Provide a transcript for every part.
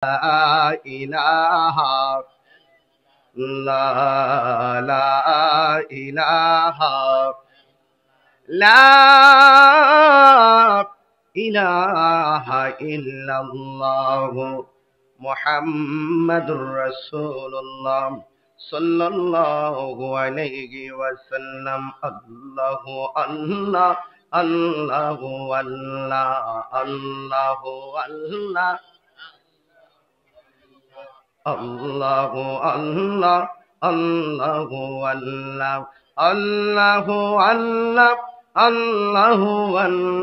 ইলাহা লা লা ইলাহা লা ইলাহা ইল্লাল্লাহু মুহাম্মাদুর রাসূলুল্লাহ সাল্লাল্লাহু আলাইহি ওয়াসাল্লাম। আল্লাহু আল্লাহ আল্লাহু আল্লাহ আল্লাহু আল্লাহ আল্লাহু আল্লাহ আল্লাহু আল্লাহ আল্লাহু আল্লাহ আল্লাহু আল্লাহ আল্লাহু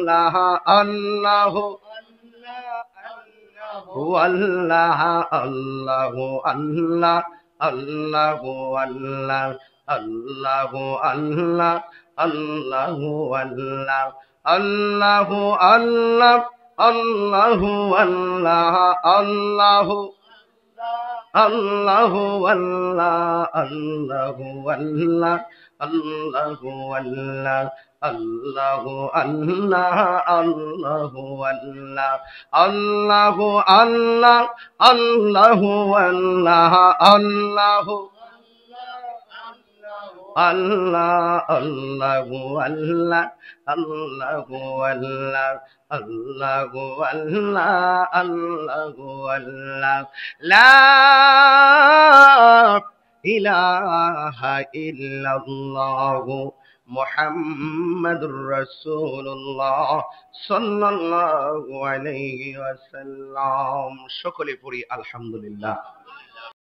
আল্লাহ আল্লাহু আল্লাহ আল্লাহু আল্লাহ আল্লাহু আল্লাহ আল্লাহু আল্লাহ আল্লাহু আল্লাহ আল্লাহু আল্লাহ আল্লাহু আল্লাহু আল্লাহ আল্লাহু আল্লাহ আল্লাহু আল্লাহ আল্লাহু আল্লাহ আল্লাহু আল্লাহ আল্লাহু আল্লাহ আল্লাহু আল্লাহ আল্লাহু আল্লাহ আল্লাহু আল্লাহ আল্লাহু আল্লাহ আল্লাহু আল্লাহ আল্লাহু আল্লাহ লা ইলাহা ইল্লাল্লাহু মুহাম্মাদুর রাসূলুল্লাহ সাল্লাল্লাহু আলাইহি ওয়াসাল্লাম। সকলে পড়ি আলহামদুলিল্লাহ।